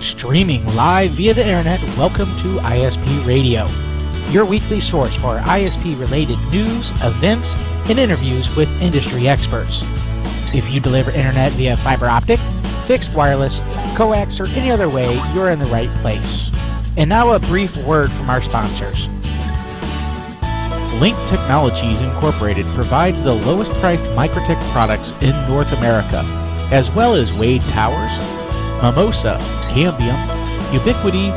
Streaming live via the internet, welcome to ISP Radio, your weekly source for ISP-related news, events, and interviews with industry experts. If you deliver internet via fiber optic, fixed wireless, coax, or any other way, you're in the right place. And now a brief word from our sponsors. Link Technologies Incorporated provides the lowest priced Microtech products in North America, as well as Wade Towers, Mimosa, Cambium, Ubiquity,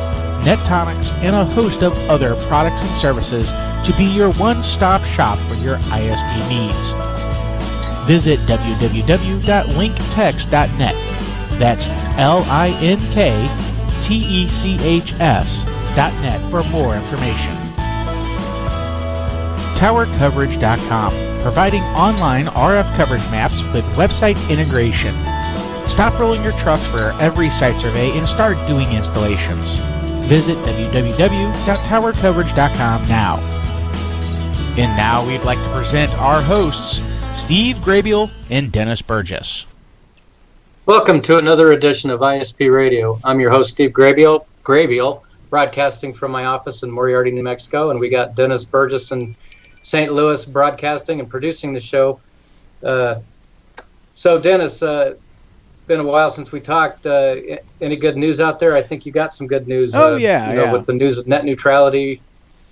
Nettonics, and a host of other products and services to be your one-stop shop for your ISP needs. Visit www.linktechs.net. That's LINKTECHS.net for more information. TowerCoverage.com, providing online RF coverage maps with website integration. Stop rolling your trucks for every site survey and start doing installations. Visit www.towercoverage.com now. And now we'd like to present our hosts, Steve Grabiel and Dennis Burgess. Welcome to another edition of ISP Radio. I'm your host, Steve Grabiel, broadcasting from my office in Moriarty, New Mexico, and we got Dennis Burgess in St. Louis broadcasting and producing the show. So Dennis, been a while since we talked. Any good news out there? I think you got some good news. With the news of net neutrality.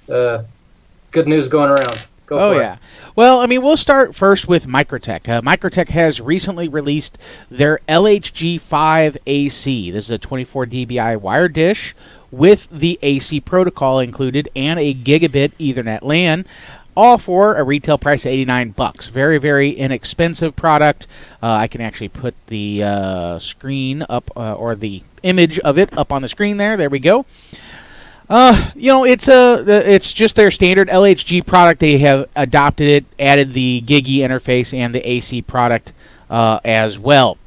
Good news going around. Go for it. Well, I mean, we'll start first with Microtech. Microtech has recently released their LHG5 AC. This is a 24 dBi wire dish with the AC protocol included and a gigabit Ethernet LAN. All for a retail price of $89. Very, very inexpensive product. I can actually put the screen up, or the image of it up on the screen there. There we go. It's just their standard LHG product. They have adopted it, added the Gigi interface and the AC product as well.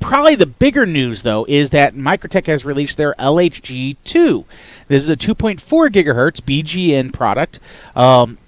Probably the bigger news, though, is that Microtech has released their LHG2. This is a 2.4 gigahertz BGN product.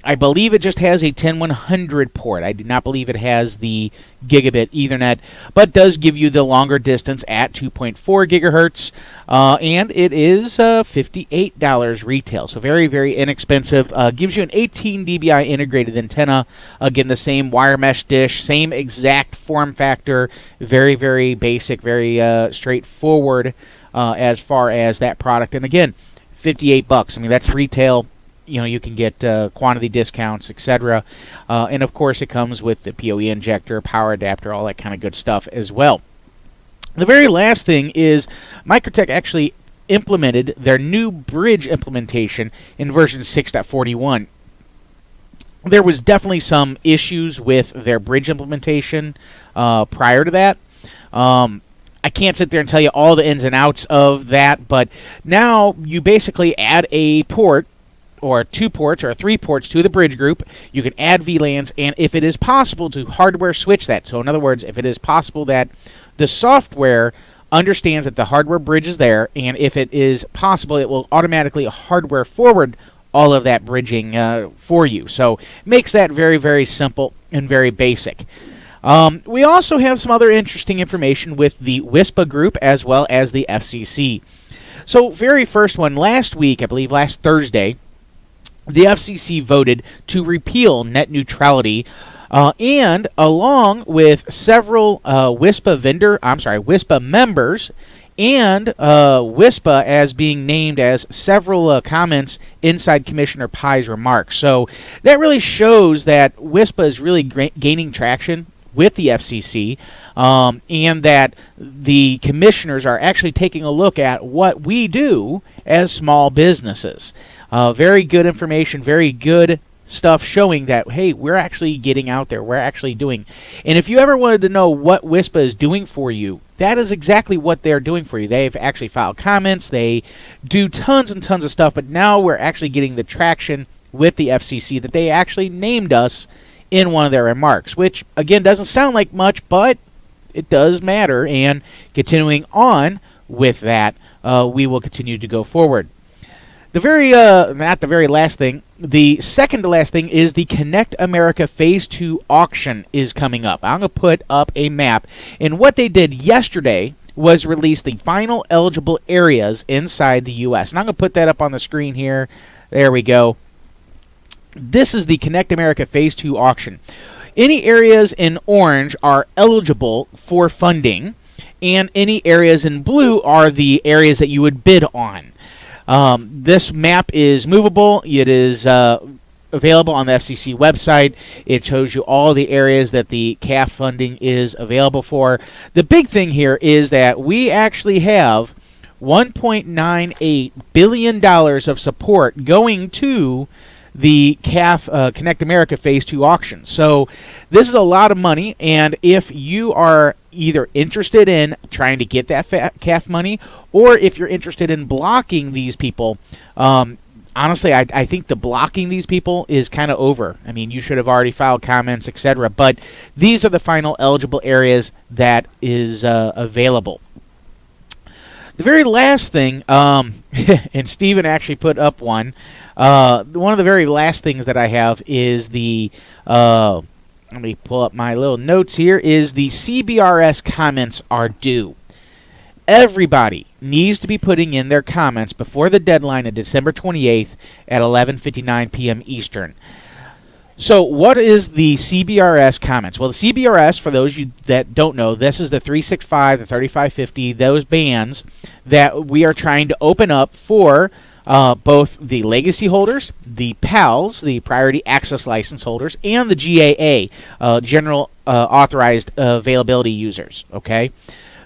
I believe it just has a 10100 port. I do not believe it has the gigabit Ethernet, but does give you the longer distance at 2.4 gigahertz, and it is $58 retail, so very, very inexpensive. Gives you an 18 dBi integrated antenna. Again, the same wire mesh dish, same exact form factor, very, very basic, very straightforward as far as that product. And again, $58. I mean, that's retail. You can get quantity discounts, etc. And of course, it comes with the PoE injector, power adapter, all that kind of good stuff as well. The very last thing is Microtech actually implemented their new bridge implementation in version 6.41. There was definitely some issues with their bridge implementation prior to that. I can't sit there and tell you all the ins and outs of that, but now you basically add a port, or 2 ports, or 3 ports to the bridge group. You can add VLANs, and if it is possible to hardware switch that, so in other words, if it is possible that the software understands that the hardware bridge is there, and if it is possible, it will automatically hardware forward all of that bridging for you. So it makes that very, very simple and very basic. We also have some other interesting information with the WISPA group as well as the FCC. So very first one, last week, I believe last Thursday, the FCC voted to repeal net neutrality, and along with several WISPA members, and WISPA as being named as several comments inside Commissioner Pai's remarks. So that really shows that WISPA is really gaining traction with the FCC, and that the commissioners are actually taking a look at what we do as small businesses. Very good information, very good stuff showing that, hey, we're actually getting out there, we're actually doing. And if you ever wanted to know what WISPA is doing for you, that is exactly what they're doing for you. They've actually filed comments, they do tons and tons of stuff, but now we're actually getting the traction with the FCC that they actually named us in one of their remarks, which, again, doesn't sound like much, but it does matter. And continuing on with that, we will continue to go forward. Not the very last thing, the second to last thing is the Connect America Phase 2 auction is coming up. I'm going to put up a map. And what they did yesterday was released the final eligible areas inside the U.S. And I'm going to put that up on the screen here. There we go. This is the Connect America Phase 2 auction. Any areas in orange are eligible for funding, and any areas in blue are the areas that you would bid on. This map is movable. It is available on the FCC website. It shows you all the areas that the CAF funding is available for. The big thing here is that we actually have $1.98 billion of support going to the CAF Connect America Phase 2 auction. So this is a lot of money, and if you are either interested in trying to get that CAF money, or if you're interested in blocking these people, honestly, I think the blocking these people is kind of over. I mean, you should have already filed comments, etc. But these are the final eligible areas that is available. The very last thing, and Steven actually put up one of the very last things that I have is the, let me pull up my little notes here, is the CBRS comments are due. Everybody needs to be putting in their comments before the deadline of December 28th at 11:59 p.m. Eastern. So what is the CBRS comments? Well, the CBRS, for those of you that don't know, this is the 365, the 3550, those bands that we are trying to open up for both the legacy holders, the PALs, the priority access license holders, and the GAA, general authorized availability users. Okay.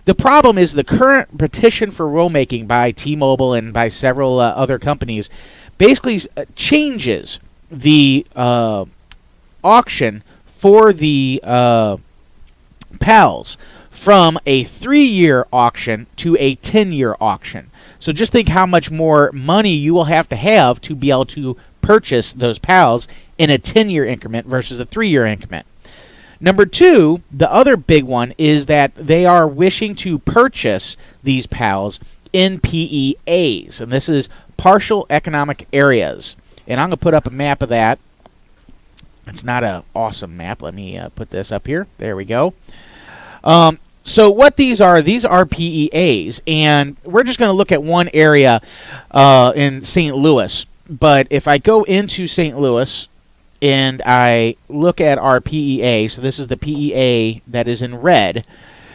The problem is the current petition for rulemaking by T-Mobile and by several other companies basically changes the auction for the PALs from a 3-year auction to a 10-year auction. So just think how much more money you will have to be able to purchase those PALs in a 10-year increment versus a 3-year increment. Number two, the other big one is that they are wishing to purchase these PALs in PEAs, and this is partial economic areas. And I'm going to put up a map of that. It's not an awesome map. Let me put this up here. There we go. So what these are PEAs, and we're just going to look at one area in St. Louis. But if I go into St. Louis and I look at our PEA, so this is the PEA that is in red,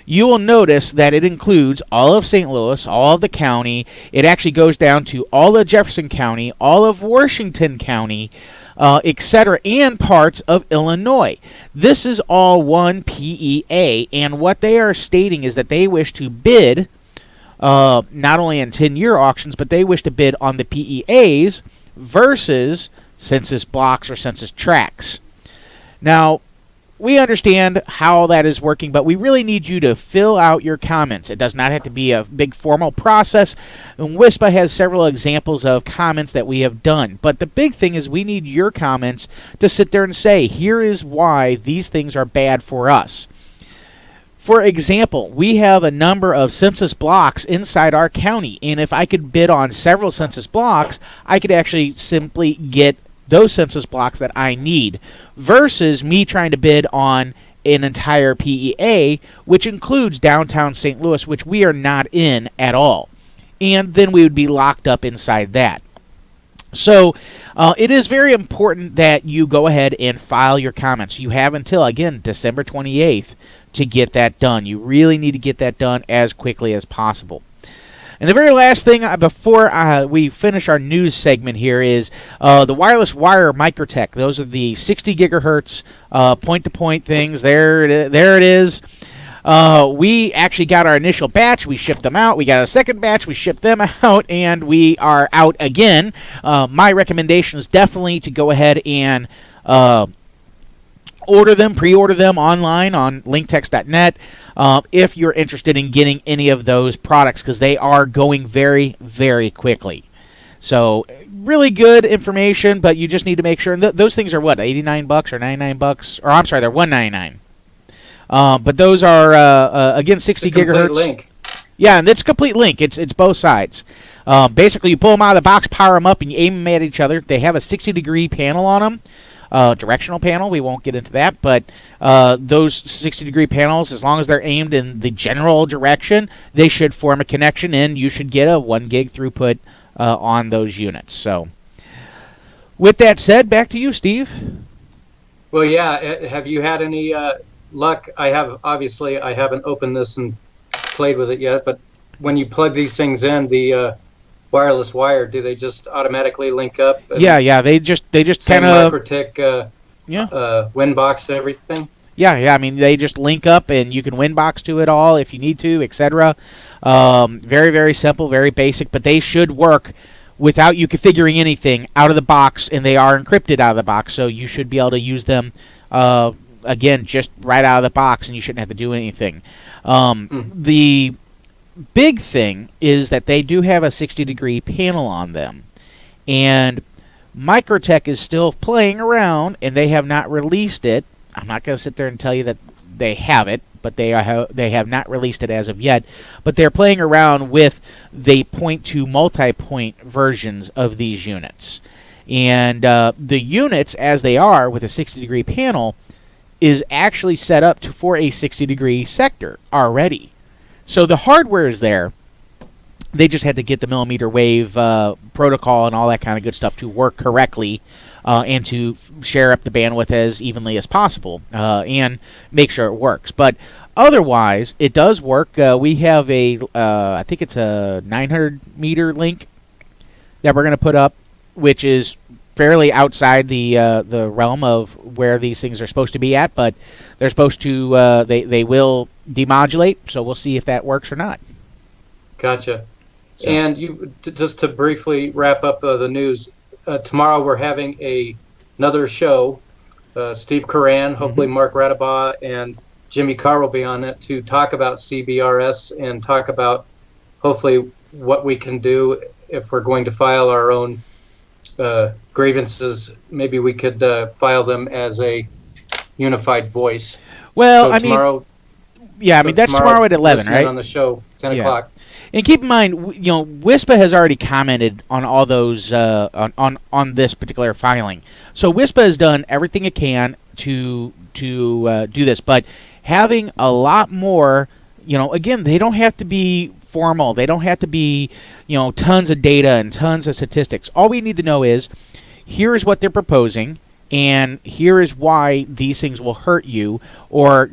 you will notice that it includes all of St. Louis, all of the county. It actually goes down to all of Jefferson County, all of Washington County, etc., and parts of Illinois. This is all one PEA, and what they are stating is that they wish to bid not only in 10-year auctions, but they wish to bid on the PEAs versus census blocks or census tracts. Now, we understand how that is working, but we really need you to fill out your comments. It does not have to be a big formal process, and WISPA has several examples of comments that we have done. But the big thing is we need your comments to sit there and say, here is why these things are bad for us. For example, we have a number of census blocks inside our county, and if I could bid on several census blocks, I could actually simply get those census blocks that I need, versus me trying to bid on an entire PEA, which includes downtown St. Louis, which we are not in at all. And then we would be locked up inside that. So it is very important that you go ahead and file your comments. You have until, again, December 28th to get that done. You really need to get that done as quickly as possible. And the very last thing before we finish our news segment here is the wireless wire Microtech. Those are the 60 gigahertz point-to-point things. There it is. We actually got our initial batch. We shipped them out. We got a second batch. We shipped them out, and we are out again. My recommendation is definitely to go ahead and pre-order them online on linktext.net if you're interested in getting any of those products, because they are going very, very quickly. So really good information, but you just need to make sure. And those things are what, $89 or $99? Or I'm sorry, they're $199. But those are again 60 gigahertz. Link. Yeah, and it's a complete link. It's both sides. Basically, you pull them out of the box, power them up, and you aim them at each other. They have a 60-degree panel on them. directional panel. We won't get into that, but those 60-degree panels, as long as they're aimed in the general direction, they should form a connection, and you should get a 1 gig throughput on those units. So, with that said, back to you, Steve. Well, yeah. Have you had any luck? I haven't opened this and played with it yet, but when you plug these things in, the wireless wire, do they just automatically link up? Yeah. They just kind of MicroTik Winbox and everything. Yeah. I mean, they just link up, and you can Winbox to it all if you need to, etc. Very, very simple, very basic, but they should work without you configuring anything out of the box, and they are encrypted out of the box, so you should be able to use them again just right out of the box, and you shouldn't have to do anything. The big thing is that they do have a 60-degree panel on them, and MicroTik is still playing around, and they have not released it. I'm not going to sit there and tell you that they have it, but they have not released it as of yet. But they're playing around with the point-to multi-point versions of these units, and the units as they are with a 60-degree panel is actually set up for a 60-degree sector already. So the hardware is there. They just had to get the millimeter wave protocol and all that kind of good stuff to work correctly and to share up the bandwidth as evenly as possible and make sure it works. But otherwise, it does work. We have I think it's a 900-meter link that we're going to put up, which is fairly outside the realm of where these things are supposed to be at, but they're supposed to they will demodulate, so we'll see if that works or not. Gotcha. So. And just to briefly wrap up the news, tomorrow we're having another show. Steve Curran, hopefully Mark Radabaugh, and Jimmy Carr will be on it to talk about CBRS and talk about hopefully what we can do if we're going to file our own grievances. Maybe we could file them as a unified voice. Well, so tomorrow. Yeah, I mean, that's tomorrow at 11, right? On the show, 10 o'clock. And keep in mind, WISPA has already commented on all those on this particular filing. So WISPA has done everything it can to do this, but having a lot more, again, they don't have to be formal. They don't have to be, tons of data and tons of statistics. All we need to know is, here is what they're proposing, and here is why these things will hurt you, or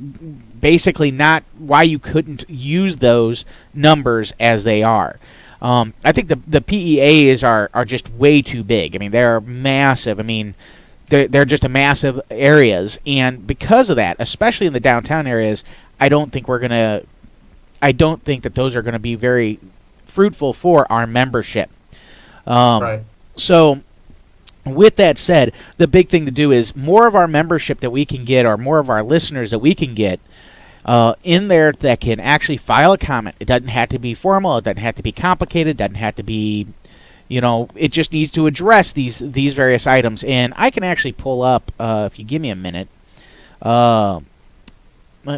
basically not why you couldn't use those numbers as they are. I think the PEAs are just way too big. I mean, they're massive. I mean, they're just massive areas, and because of that, especially in the downtown areas, I don't think that those are gonna be very fruitful for our membership. Right. So, with that said, the big thing to do is more of our membership that we can get, or more of our listeners that we can get in there that can actually file a comment. It doesn't have to be formal. It doesn't have to be complicated. It doesn't have to be, it just needs to address these various items. And I can actually pull up, if you give me a minute, let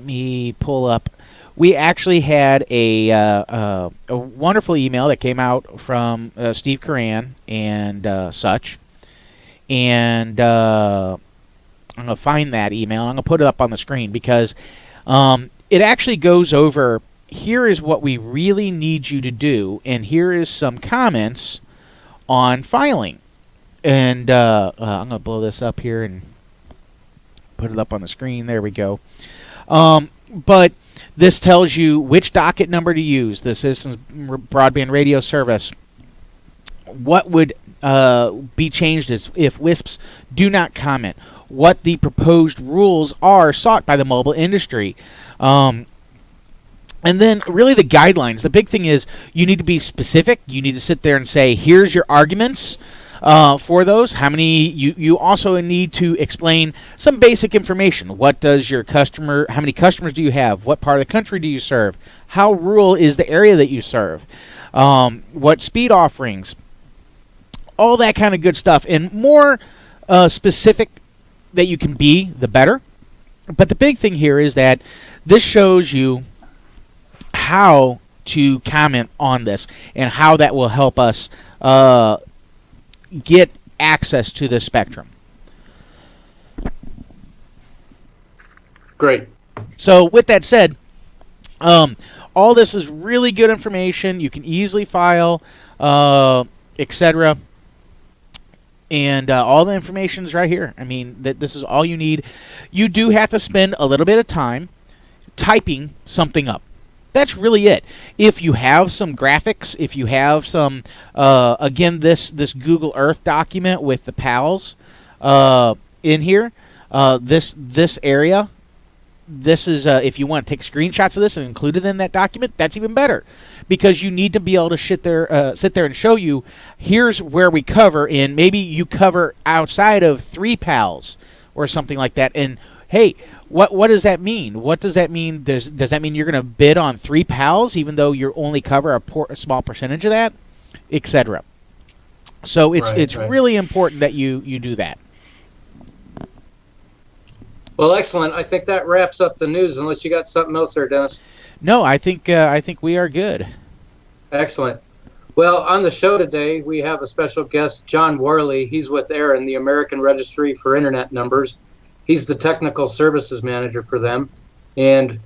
me pull up. We actually had a wonderful email that came out from Steve Curran and such. And I'm going to find that email. I'm going to put it up on the screen because it actually goes over, here is what we really need you to do, and here is some comments on filing. And I'm going to blow this up here and put it up on the screen. There we go. But this tells you which docket number to use, the Citizens Broadband Radio Service. What would be changed if WISPs do not comment, what the proposed rules are sought by the mobile industry. And then really the guidelines. The big thing is you need to be specific. You need to sit there and say, here's your arguments for those. How many? You also need to explain some basic information. What does your customer, how many customers do you have? What part of the country do you serve? How rural is the area that you serve? What speed offerings? All that kind of good stuff. And more specific that you can be, the better. But the big thing here is that this shows you how to comment on this and how that will help us get access to the spectrum. Great. So with that said, all this is really good information. You can easily file, etc. And all the information is right here. I mean, this is all you need. You do have to spend a little bit of time typing something up. That's really it. If you have some graphics, if you have some, again, this Google Earth document with the PALs in here, this area, this is if you want to take screenshots of this and include it in that document, that's even better, because you need to be able to sit there and show you, here's where we cover, and maybe you cover outside of 3 PALs or something like that. And hey, what does that mean? What does that mean? Does that mean you're going to bid on 3 PALs even though you only cover a small percentage of that, etc. So it's really important that you do that. Well, excellent. I think that wraps up the news, unless you got something else there, Dennis. No, I think we are good. Excellent. Well, on the show today, we have a special guest, John Worley. He's with ARIN, the American Registry for Internet Numbers. He's the technical services manager for them, and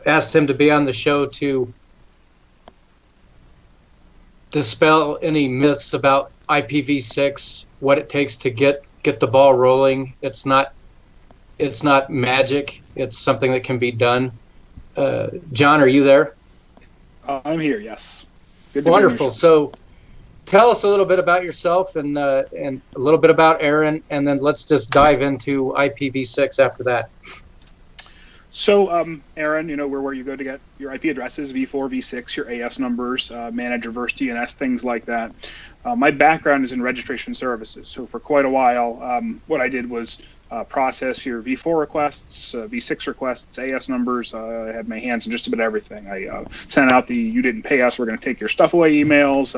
asked him to be on the show to dispel any myths about IPv6, what it takes to get the ball rolling. It's not magic. It's something that can be done. John, are you there? I'm here, yes. Good to Wonderful. So tell us a little bit about yourself and a little bit about ARIN, and then let's just dive into IPv6 after that. So ARIN, we're where you go to get your IP addresses, V4, V6, your AS numbers, manage reverse DNS, things like that. My background is in registration services. So for quite a while, what I did was process your V4 requests, V6 requests, AS numbers. I had my hands in just about everything. I sent out the "you didn't pay us, we're going to take your stuff away" emails.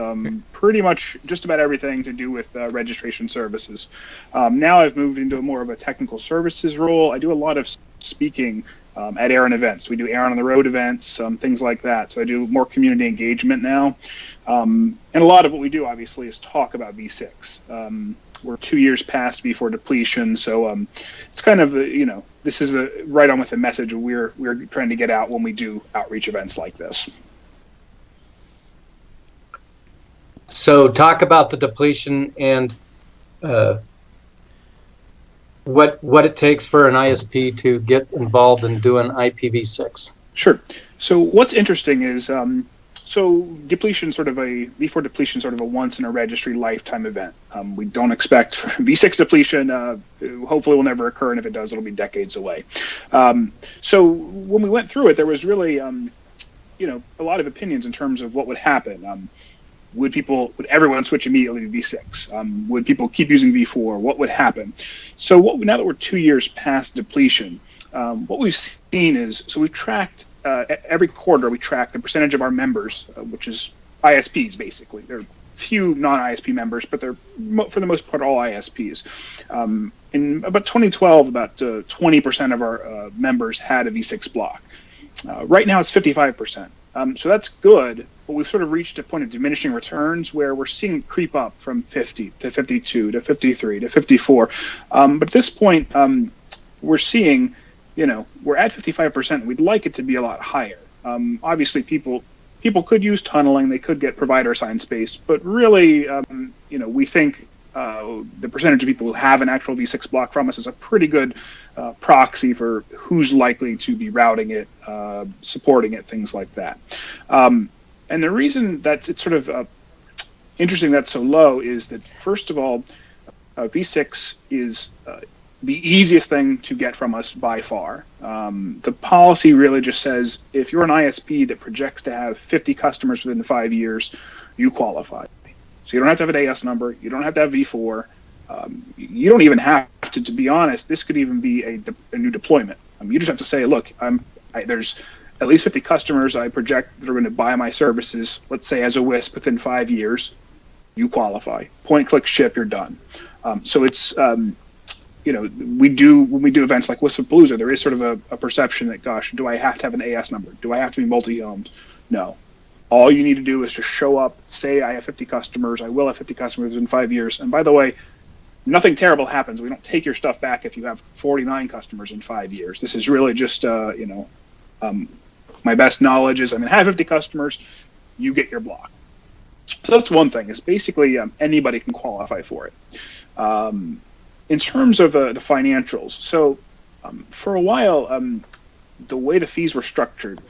Pretty much just about everything to do with registration services. Now I've moved into more of a technical services role. I do a lot of speaking at ARIN events. We do ARIN on the road events, things like that. So I do more community engagement now. And a lot of what we do, obviously, is talk about V6. We're 2 years past V4 depletion, so it's kind of, this is right on with the message we're trying to get out when we do outreach events like this. So talk about the depletion and what it takes for an ISP to get involved in doing IPv6. Sure. So what's interesting is, so depletion, V4 depletion, sort of a once in a registry lifetime event. We don't expect V6 depletion. Hopefully will never occur, and if it does, it'll be decades away. So when we went through it, there was really, a lot of opinions in terms of what would happen. Would everyone switch immediately to V6? Would people keep using V4? What would happen? So now that we're 2 years past depletion, what we've seen is, so we've tracked, every quarter we track the percentage of our members, which is ISPs basically. There are few non-ISP members, but they're for the most part all ISPs. In about 2012, about 20% of our members had a V6 block. Right now it's 55%. So that's good, but we've sort of reached a point of diminishing returns where we're seeing it creep up from 50 to 52 to 53 to 54. But at this point, we're seeing, we're at 55%. We'd like it to be a lot higher. Obviously, people could use tunneling. They could get provider assigned space. But really, we think the percentage of people who have an actual V6 block from us is a pretty good proxy for who's likely to be routing it, supporting it, things like that. And the reason that it's sort of interesting that's so low is that, first of all, V6 is the easiest thing to get from us by far. The policy really just says if you're an ISP that projects to have 50 customers within 5 years, you qualify. So you don't have to have an AS number. You don't have to have V4. You don't even have to be honest, this could even be a new deployment. You just have to say, look, there's at least 50 customers I project that are going to buy my services, let's say as a WISP within 5 years, you qualify. Point, click, ship, you're done. So it's, when we do events like Wispapalooza, there is sort of a perception that, gosh, do I have to have an AS number? Do I have to be multi-owned? No. All you need to do is just show up, say I have 50 customers, I will have 50 customers within 5 years. And by the way, nothing terrible happens. We don't take your stuff back if you have 49 customers in 5 years. This is really just, my best knowledge is I'm going to have 50 customers, you get your block. So that's one thing, is basically anybody can qualify for it. In terms of the financials, so for a while, the way the fees were structured,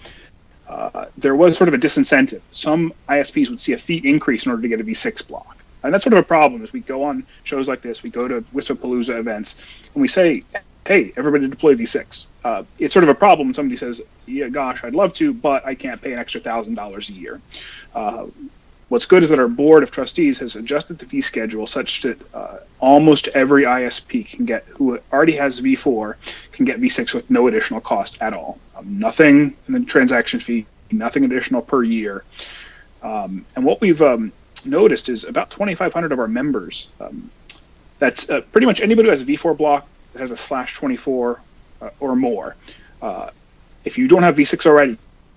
there was sort of a disincentive. Some ISPs would see a fee increase in order to get a V6 block. And that's sort of a problem as we go on shows like this, we go to Wispapalooza events, and we say, hey, everybody deploy V6. It's sort of a problem when somebody says, yeah, gosh, I'd love to, but I can't pay an extra $1,000 a year. What's good is that our board of trustees has adjusted the fee schedule such that almost every ISP can get, who already has V4, can get V6 with no additional cost at all. Nothing in the transaction fee, nothing additional per year. And what we've noticed is about 2,500 of our members, that's pretty much anybody who has a V4 block that has a /24 or more. If you don't have V6 already,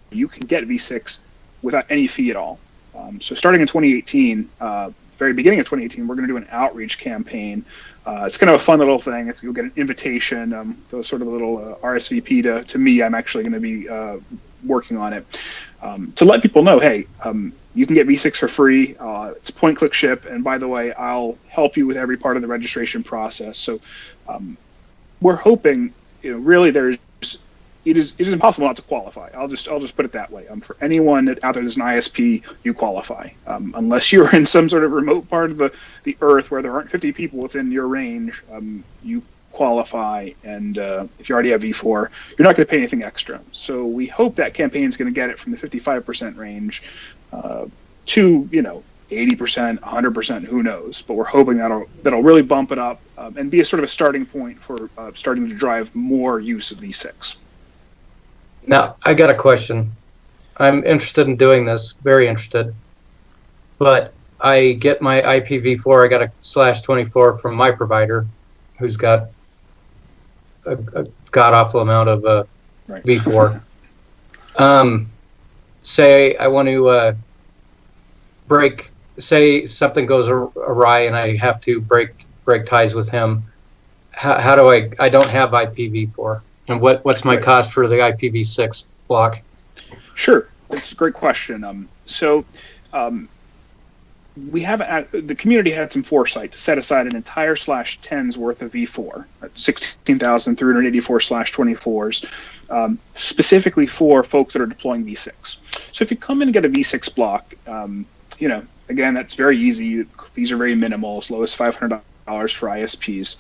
you can get V6 without any fee at all. So starting in 2018, very beginning of 2018, we're going to do an outreach campaign. It's kind of a fun little thing. You'll get an invitation, those sort of a little RSVP to me. I'm actually going to be working on it to let people know, hey, you can get V6 for free. It's point, click, ship. And by the way, I'll help you with every part of the registration process. So we're hoping, really it is impossible not to qualify. I'll just put it that way. For anyone out there that's an ISP, you qualify. Unless you're in some sort of remote part of the earth where there aren't 50 people within your range, you qualify. And if you already have V4, you're not going to pay anything extra. So we hope that campaign is going to get it from the 55% range to 80%, 100%, who knows? But we're hoping that'll really bump it up and be a sort of a starting point for starting to drive more use of V6. Now, I got a question. I'm interested in doing this, very interested. But I get my IPv4, I got a /24 from my provider, who's got a god-awful amount of right. V4. Say I want to say something goes awry and I have to break ties with him. How do I don't have IPv4? And what's my cost for the IPv6 block? Sure, that's a great question. We have the community had some foresight to set aside an entire /10's worth of V4, 16,384 /24s, specifically for folks that are deploying V6. So if you come in and get a V6 block, again, that's very easy. Fees are very minimal, as low as $500 for ISPs.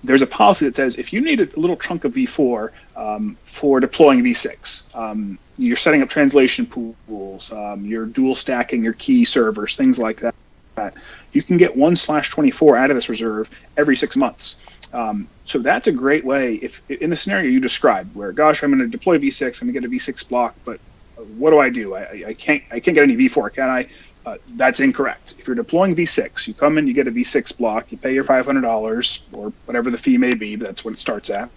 There's a policy that says if you need a little chunk of V4 for deploying V6, you're setting up translation pools, you're dual stacking your key servers, things like that, you can get 1 /24 out of this reserve every 6 months. So that's a great way, if in the scenario you described, where, gosh, I'm going to deploy V6, I'm going to get a V6 block, but what do I do? I can't get any V4, can I? That's incorrect. If you're deploying V6, you come in, you get a V6 block, you pay your $500 or whatever the fee may be, but that's what it starts at.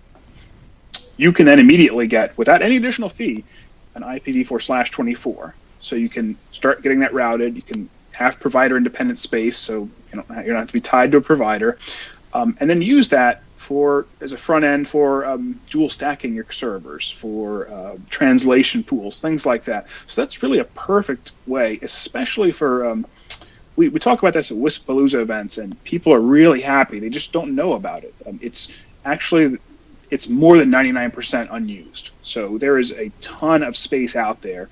You can then immediately get, without any additional fee, an IPv4 /24. So you can start getting that routed. You can have provider independent space, so you're not have to be tied to a provider, and then use that as a front end for dual stacking your servers, for translation pools, things like that. So that's really a perfect way, especially for we talk about this at Wispapalooza events, and people are really happy. They just don't know about it. It's more than 99% unused. So there is a ton of space out there.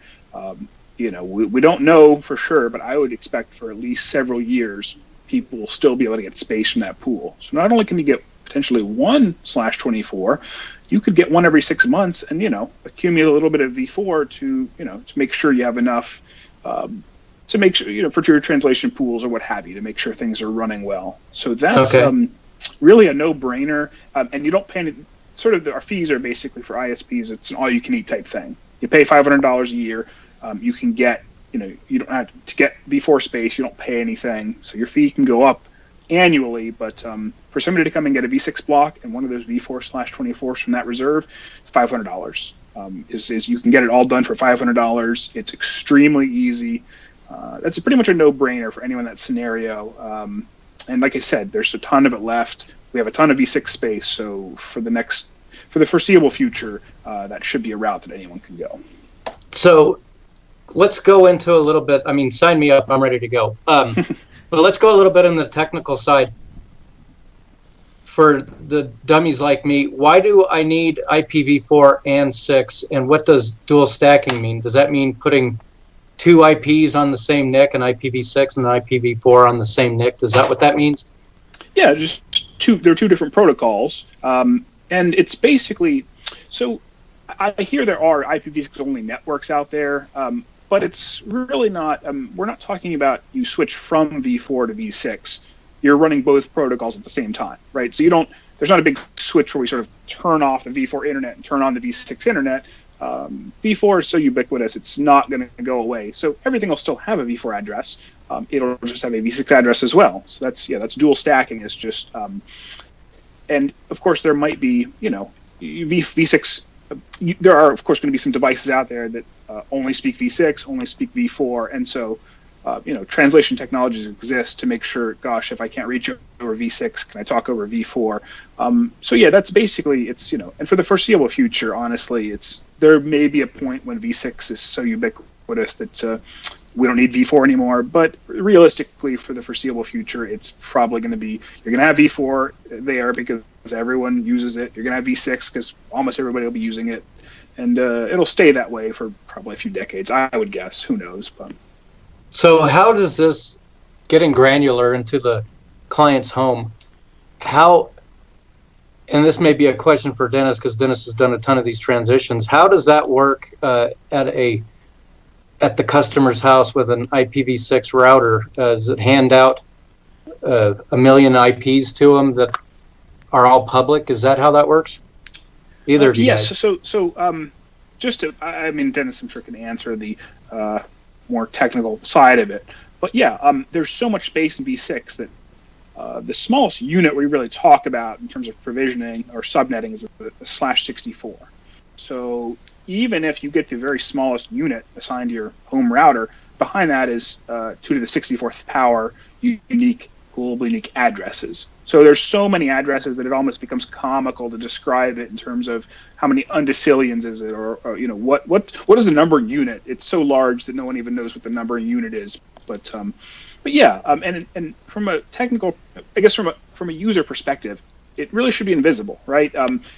We don't know for sure, but I would expect for at least several years, people will still be able to get space from that pool. So not only can you get potentially 1 /24, you could get one every 6 months and, accumulate a little bit of V4 to make sure you have enough to make sure, for your translation pools or what have you, to make sure things are running well. So that's really a no-brainer. And you don't pay any, our fees are basically for ISPs. It's an all-you-can-eat type thing. You pay $500 a year. You can get, you don't have to get V4 space. You don't pay anything. So your fee can go up annually, but for somebody to come and get a V6 block and one of those V4 /24s from that reserve, it's $500. Is you can get it all done for $500. It's extremely easy. That's pretty much a no-brainer for anyone in that scenario. And like I said, there's a ton of it left. We have a ton of V6 space, so for the foreseeable future, that should be a route that anyone can go. So let's go into a little bit. I mean, sign me up. I'm ready to go. But let's go a little bit on the technical side. For the dummies like me, why do I need IPv4 and 6? And what does dual stacking mean? Does that mean putting two IPs on the same NIC, an IPv6 and an IPv4 on the same NIC? Is that what that means? Yeah, just two. There are two different protocols, and it's basically. So I hear there are IPv6 only networks out there, but it's really not. We're not talking about you switch from V4 to V6. You're running both protocols at the same time, right? So you don't. There's not a big switch where we sort of turn off the V4 internet and turn on the V6 internet. V4 is so ubiquitous, it's not going to go away. So everything will still have a V4 address. It'll just have a V6 address as well. So that's dual stacking. Is just, and of course there might be, V6. There are of course going to be some devices out there that only speak V6, only speak V4, and so. Translation technologies exist to make sure, gosh, if I can't reach over V6, can I talk over V4? So yeah, that's basically, it's, and for the foreseeable future, honestly, there may be a point when V6 is so ubiquitous that we don't need V4 anymore, but realistically for the foreseeable future, it's probably going to be, you're going to have V4 there because everyone uses it. You're going to have V6 because almost everybody will be using it. And it'll stay that way for probably a few decades, I would guess. Who knows? But. So how does this, getting granular into the client's home, and this may be a question for Dennis because Dennis has done a ton of these transitions, how does that work at the customer's house with an IPv6 router? Does it hand out a million IPs to them that are all public? Is that how that works? Either of you yes. guys. So just to, I mean, Dennis, I'm sure can answer the more technical side of it. But yeah, there's so much space in V6 that the smallest unit we really talk about in terms of provisioning or subnetting is the /64. So even if you get the very smallest unit assigned to your home router, behind that is 2 to the 64th power unique, globally unique addresses. So there's so many addresses that it almost becomes comical to describe it in terms of how many undecillions is it, or what is the numbering unit? It's so large that no one even knows what the numbering unit is. But yeah, and from a technical, I guess from a user perspective, it really should be invisible, right?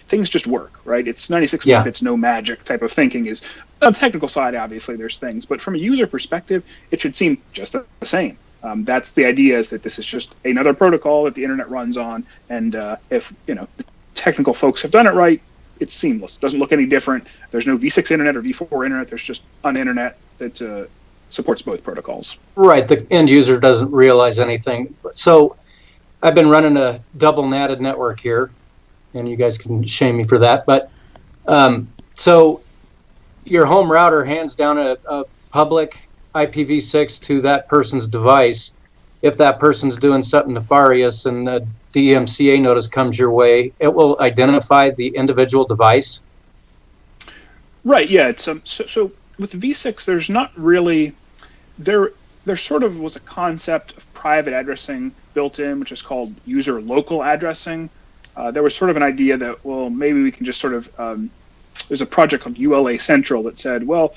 Things just work, right? It's 96 bits, no magic type of thinking. Is on the technical side, obviously there's things, but from a user perspective, it should seem just the same. That's the idea, is that this is just another protocol that the internet runs on, and if the technical folks have done it right, it's seamless. It doesn't look any different. There's no V6 internet or V4 internet. There's just an internet that supports both protocols. Right. The end user doesn't realize anything. So I've been running a double natted network here, and you guys can shame me for that. But so your home router hands down a public IPv6 to that person's device. If that person's doing something nefarious and a DMCA notice comes your way, it will identify the individual device. Right. Yeah. It's so with V6, there's not really there sort of was a concept of private addressing built in, which is called user local addressing. There was sort of an idea that, well, maybe we can just sort of there's a project called ULA Central that said, well,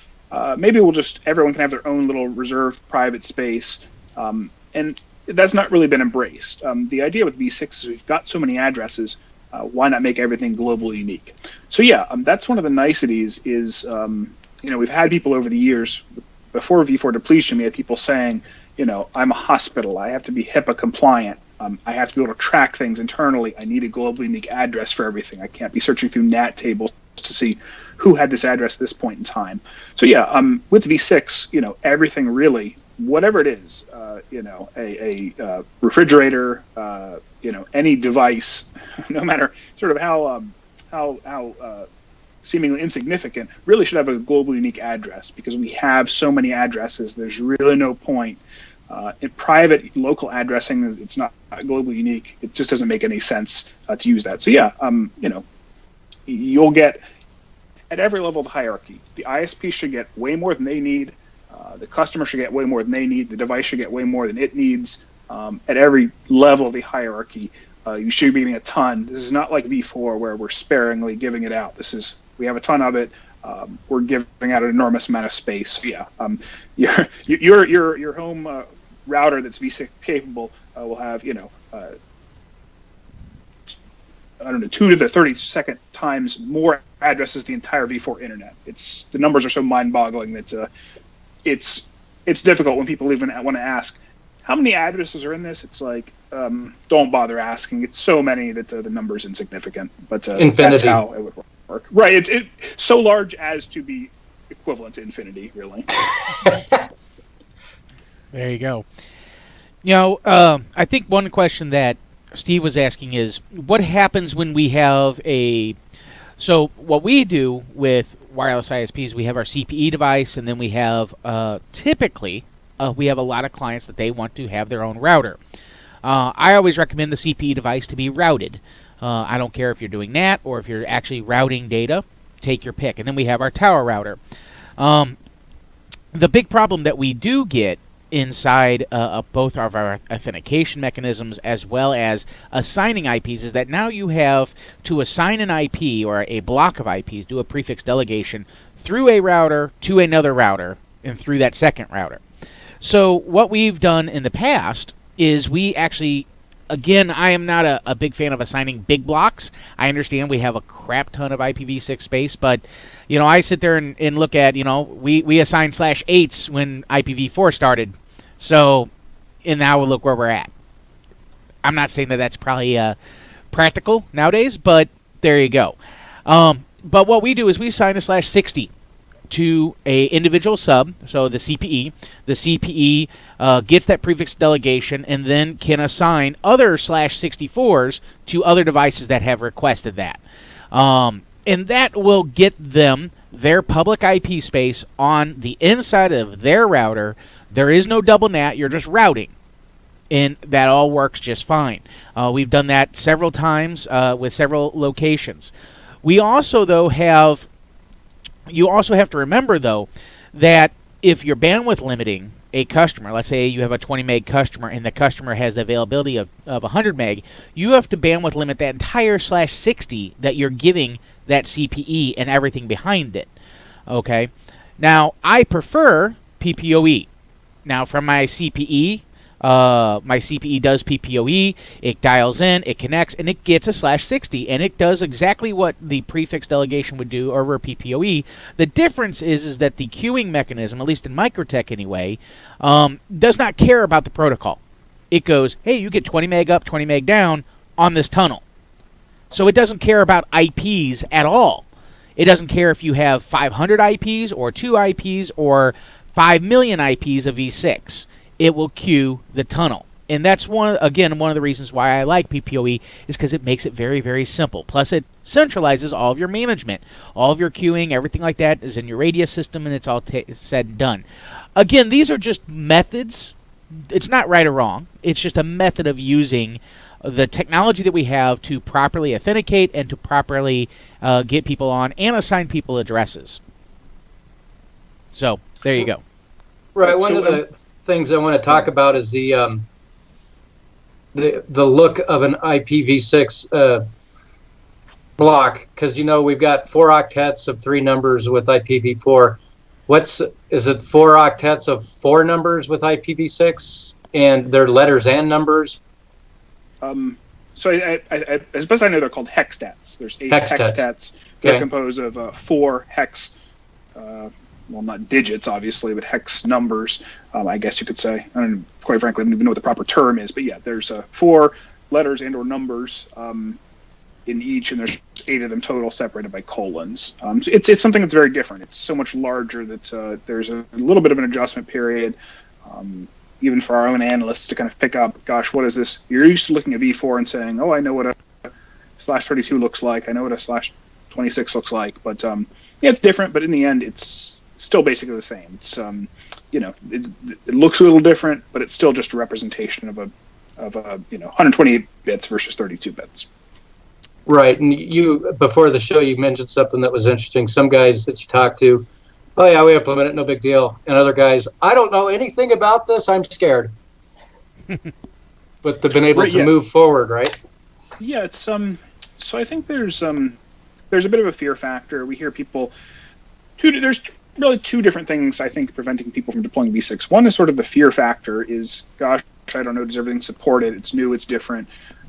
maybe everyone can have their own little reserved private space. And that's not really been embraced. The idea with V6 is we've got so many addresses, why not make everything globally unique? So yeah, that's one of the niceties is, we've had people over the years, before V4 depletion, we had people saying, I'm a hospital, I have to be HIPAA compliant. I have to be able to track things internally. I need a globally unique address for everything. I can't be searching through NAT tables to see who had this address at this point in time. So yeah, with V6, everything really, whatever it is, a refrigerator, any device, no matter sort of how seemingly insignificant, really should have a globally unique address, because we have so many addresses. There's really no point in private local addressing. It's not globally unique. It just doesn't make any sense to use that. So yeah, you'll get at every level of the hierarchy. The ISP should get way more than they need. The customer should get way more than they need. The device should get way more than it needs. at every level of the hierarchy, you should be getting a ton. This is not like V4 where we're sparingly giving it out. We have a ton of it. We're giving out an enormous amount of space. So yeah, your home router that's V6 capable will have, I don't know, 2 to the 32nd times more addresses the entire V4 internet. The numbers are so mind-boggling that it's difficult when people even want to ask how many addresses are in this. It's like, don't bother asking. It's so many that the number's insignificant. But infinity. That's how it would work. Right. It's so large as to be equivalent to infinity, really. There you go. I think one question that Steve was asking is, what happens when we have so what we do with wireless ISPs, we have our CPE device, and then we have, typically, we have a lot of clients that they want to have their own router. I always recommend the CPE device to be routed. I don't care if you're doing NAT or if you're actually routing data, take your pick. And then we have our tower router. The big problem that we do get inside of both of our authentication mechanisms as well as assigning IPs is that now you have to assign an IP or a block of IPs, do a prefix delegation through a router to another router and through that second router. So what we've done in the past is we actually, again, I am not a big fan of assigning big blocks. I understand we have a crap ton of IPv6 space, but I sit there and look at, we assigned /8s when IPv4 started. So, and now we'll look where we're at. I'm not saying that that's probably practical nowadays, but there you go. But what we do is we assign a /60 to a individual sub, so the CPE. The CPE gets that prefix delegation and then can assign other /64s to other devices that have requested that. And that will get them their public IP space on the inside of their router. There is no double NAT, you're just routing. And that all works just fine. We've done that several times with several locations. We also, though, you also have to remember, though, that if you're bandwidth limiting a customer, let's say you have a 20 meg customer and the customer has the availability of 100 meg, you have to bandwidth limit that entire /60 that you're giving that CPE and everything behind it. Okay? Now, I prefer PPoE. Now, from my CPE does PPoE, it dials in, it connects, and it gets a /60, and it does exactly what the prefix delegation would do over PPoE. The difference is that the queuing mechanism, at least in Microtech anyway, does not care about the protocol. It goes, hey, you get 20 meg up, 20 meg down on this tunnel. So it doesn't care about IPs at all. It doesn't care if you have 500 IPs or 2 IPs or 5 million IPs of V6. It will queue the tunnel. And that's one of the reasons why I like PPoE is because it makes it very, very simple. Plus, it centralizes all of your management. All of your queuing, everything like that is in your radius system, and it's all said and done. Again, these are just methods. It's not right or wrong. It's just a method of using the technology that we have to properly authenticate and to properly get people on and assign people addresses. So, there you go. Right. One of the things I want to talk about is the look of an IPv6 block, because we've got 4 octets of 3 numbers with IPv4. Is it 4 octets of 4 numbers with IPv6, and they're letters and numbers? So as best I know, they're called hexstats. There's 8 hexstats. They're composed of 4 hex. Well, not digits, obviously, but hex numbers, I guess you could say. I don't, quite frankly, I don't even know what the proper term is, but yeah, there's 4 letters and or numbers in each, and there's 8 of them total, separated by colons. So it's something that's very different. It's so much larger that there's a little bit of an adjustment period, even for our own analysts to kind of pick up, gosh, what is this? You're used to looking at V4 and saying, oh, I know what a /32 looks like, I know what a /26 looks like, but yeah, it's different, but in the end, it's still basically the same. It's it looks a little different, but it's still just a representation of a 128 bits versus 32 bits. Right, and you before the show you mentioned something that was interesting. Some guys that you talk to, oh yeah, we implement it, no big deal, and other guys, I don't know anything about this, I'm scared. but they've been able to move forward, right? Yeah, it's so I think there's a bit of a fear factor. We hear people. There's really two different things I think preventing people from deploying V6. One is sort of the fear factor. Is gosh, I don't know, does everything support it? It's new, it's different.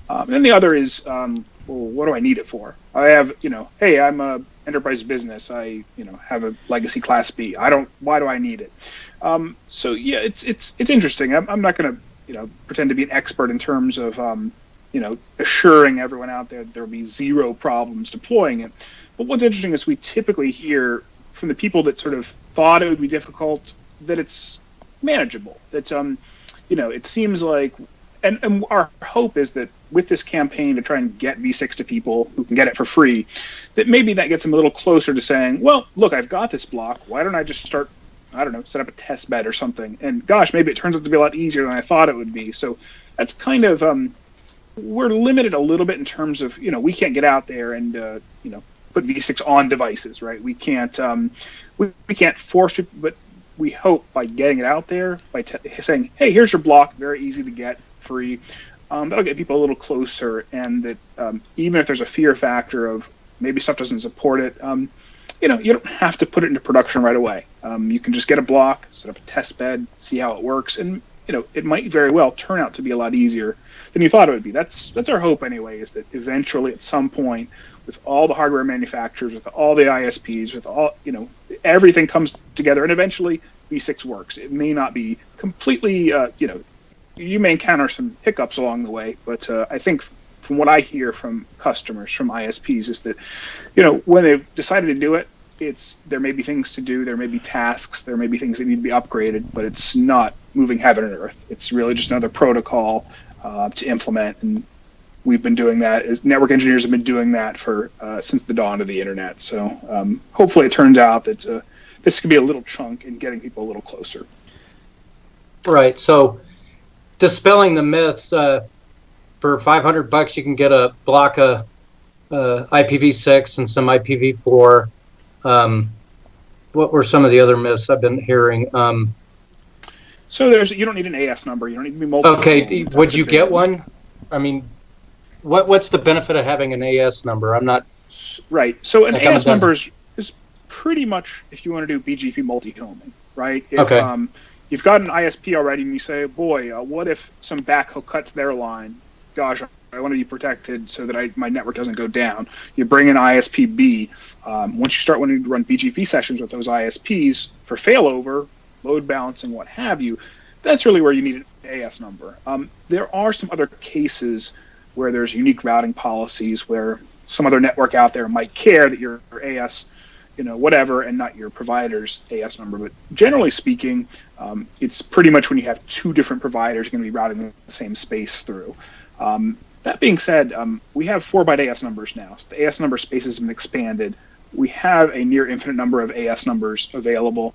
And then the other is, well, what do I need it for? I have, hey, I'm a enterprise business. I, have a legacy Class B. Why do I need it? So yeah, it's interesting. I'm not going to, pretend to be an expert in terms of, assuring everyone out there that there will be zero problems deploying it. But what's interesting is we typically hear from the people that sort of thought it would be difficult that it's manageable. That, it seems like, and our hope is that with this campaign to try and get V6 to people who can get it for free, that maybe that gets them a little closer to saying, well, look, I've got this block. Why don't I just start, set up a test bed or something? And gosh, maybe it turns out to be a lot easier than I thought it would be. So that's kind of, we're limited a little bit in terms of, we can't get out there and, put V6 on devices, right? We can't, we can't force people, but we hope by getting it out there, by saying, hey, here's your block, very easy to get, free, that'll get people a little closer, and that even if there's a fear factor of maybe stuff doesn't support it, you don't have to put it into production right away. You can just get a block, set up a test bed, see how it works, and it might very well turn out to be a lot easier than you thought it would be. That's our hope anyway, is that eventually at some point, with all the hardware manufacturers, with all the ISPs, with all, everything comes together, and eventually V6 works. It may not be completely, you may encounter some hiccups along the way, but I think from what I hear from customers, from ISPs, is that, when they've decided to do it, there may be things to do, there may be tasks, there may be things that need to be upgraded, but it's not moving heaven and earth. It's really just another protocol to implement, and we've been doing that. As network engineers have been doing that for since the dawn of the internet. So hopefully it turns out that this could be a little chunk in getting people a little closer. Right. So dispelling the myths, for $500 you can get a block of IPv6 and some IPv4. What were some of the other myths I've been hearing? So you don't need an AS number. You don't need to be multiple. Okay, would you get one? I mean, what's the benefit of having an AS number? I'm not... Right. So an AS number is pretty much if you want to do BGP multi-homing, right? If, okay. You've got an ISP already, and you say, boy, what if some backhoe cuts their line? Gosh, I want to be protected so that my network doesn't go down. You bring in ISP B. Once you start wanting to run BGP sessions with those ISPs for failover, load balancing, what have you, that's really where you need an AS number. There are some other cases where there's unique routing policies where some other network out there might care that your AS, whatever, and not your provider's AS number. But generally speaking, it's pretty much when you have two different providers going to be routing the same space through. That being said, we have 4-byte AS numbers now. So the AS number spaces have been expanded. We have a near infinite number of AS numbers available.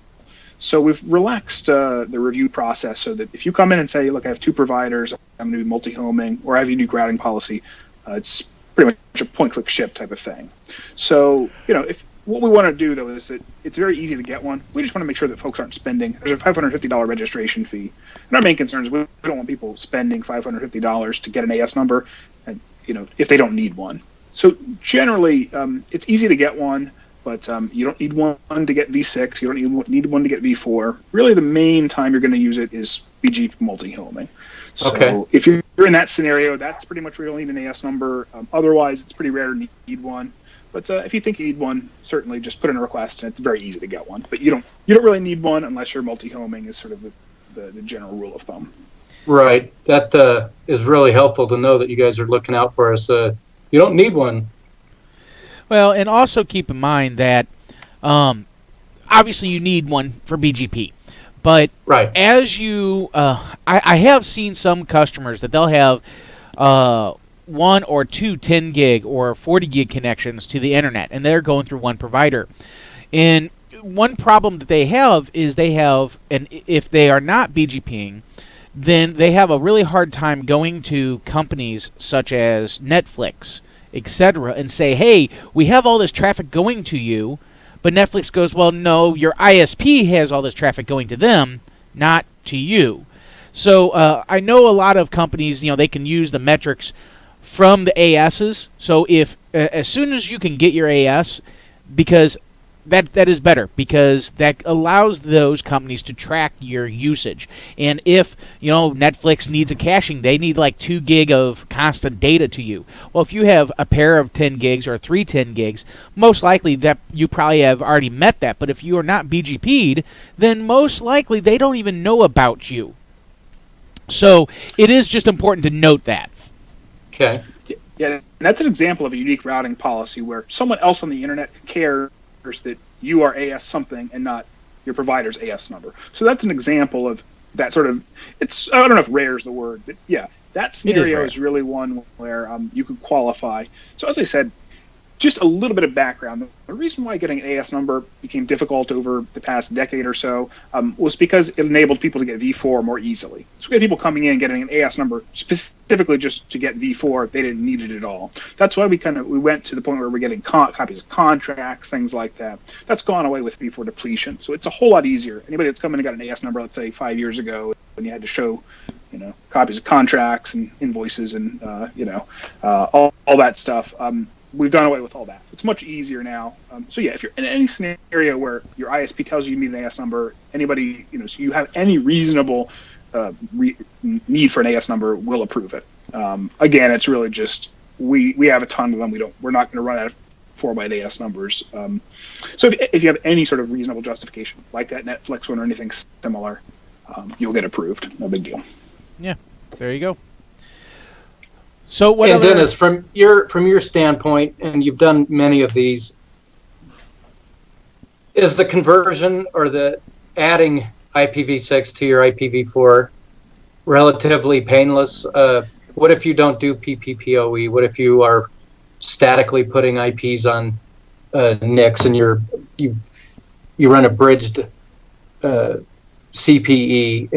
So we've relaxed the review process so that if you come in and say, look, I have two providers, I'm going to be multi-homing, or I have a unique routing policy, it's pretty much a point-click ship type of thing. So, if what we want to do, though, is that it's very easy to get one. We just want to make sure that folks aren't spending. There's a $550 registration fee. And our main concern is we don't want people spending $550 to get an AS number, and if they don't need one. So generally, it's easy to get one, but you don't need one to get V6. You don't need one to get V4. Really, the main time you're going to use it is BGP multi-homing. So okay. If you're in that scenario, that's pretty much where you'll need an AS number. Otherwise, it's pretty rare to need one. But if you think you need one, certainly just put in a request, and it's very easy to get one. But you don't really need one unless you're multi-homing is sort of the general rule of thumb. Right. That is really helpful to know that you guys are looking out for us. You don't need one. Well, and also keep in mind that obviously you need one for BGP. But right. As you, I have seen some customers that they'll have one or two 10 gig or 40 gig connections to the internet, and they're going through one provider. And one problem that they have is and if they are not BGPing, then they have a really hard time going to companies such as Netflix, etc., and say, hey, we have all this traffic going to you, but Netflix goes, well, no, your ISP has all this traffic going to them, not to you. So I know a lot of companies, they can use the metrics from the ASs. So if as soon as you can get your AS, because that is better, because that allows those companies to track your usage. And if Netflix needs a caching, they need like 2 gig of constant data to you. Well, if you have a pair of 10 gigs or 3 10 gigs, most likely that you probably have already met that. But if you are not BGP'd, then most likely they don't even know about you. So it is just important to note that. Okay. Yeah, and that's an example of a unique routing policy where someone else on the internet cares that you are AS something and not your provider's AS number. So that's an example of that sort of, I don't know if rare is the word, but yeah, that scenario is really one where you could qualify. So as I said, just a little bit of background. The reason why getting an AS number became difficult over the past decade or so was because it enabled people to get V4 more easily. So we had people coming in getting an AS number specifically just to get V4. They didn't need it at all. That's why we went to the point where we're getting copies of contracts, things like that. That's gone away with V4 depletion. So it's a whole lot easier. Anybody that's come in and got an AS number, let's say 5 years ago, when you had to show copies of contracts and invoices and all that stuff. We've done away with all that. It's much easier now. So yeah, if you're in any scenario where your ISP tells you need an AS number, anybody, so you have any reasonable need for an AS number, will approve it. Again, it's really just we have a ton of them. We're not going to run out of 4-byte AS numbers. So if you have any sort of reasonable justification, like that Netflix one or anything similar, you'll get approved. No big deal. Yeah, there you go. So what? And Dennis, from your standpoint, and you've done many of these, is the conversion or the adding IPv6 to your IPv4 relatively painless? What if you don't do PPPoE? What if you are statically putting IPs on NICs and you run a bridged CPE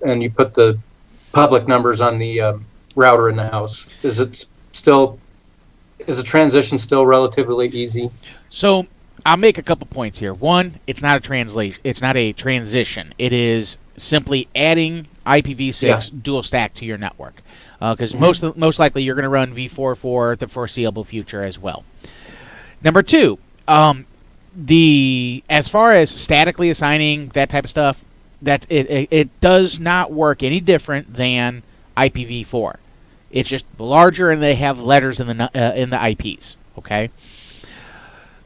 and you put the public numbers on the router in the house? Is the transition still relatively easy? So I'll make a couple points here. One, it's not a translation. It's not a transition. It is simply adding IPv6 dual stack to your network, because most likely you're going to run V4 for the foreseeable future as well. Number two, as far as statically assigning that type of stuff, that it does not work any different than IPv4. It's just larger, and they have letters in the IPs. Okay.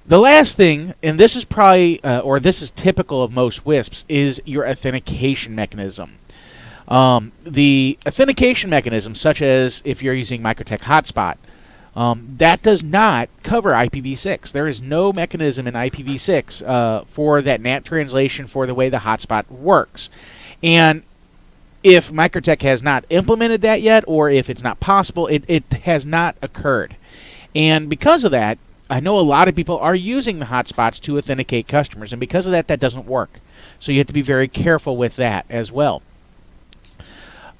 The last thing, and this is probably, or this is typical of most WISPs, is your authentication mechanism. The authentication mechanism, such as if you're using Microtech Hotspot, that does not cover IPv6. There is no mechanism in IPv6 for that NAT translation for the way the hotspot works. And if Microtech has not implemented that yet, or if it's not possible, it has not occurred. And because of that, I know a lot of people are using the hotspots to authenticate customers, and because of that, that doesn't work. So you have to be very careful with that as well.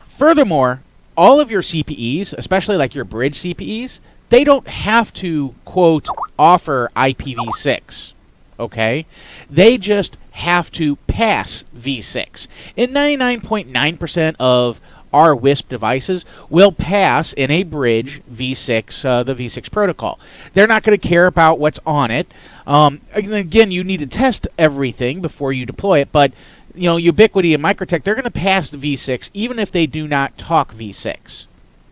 Furthermore, all of your CPEs, especially like your bridge CPEs, they don't have to, quote, offer IPv6, okay? They just have to pass V6. And 99.9% of our WISP devices will pass in a bridge V6, the V6 protocol. They're not going to care about what's on it. Again, you need to test everything before you deploy it, but Ubiquiti and Microtech, they're going to pass the V6 even if they do not talk V6.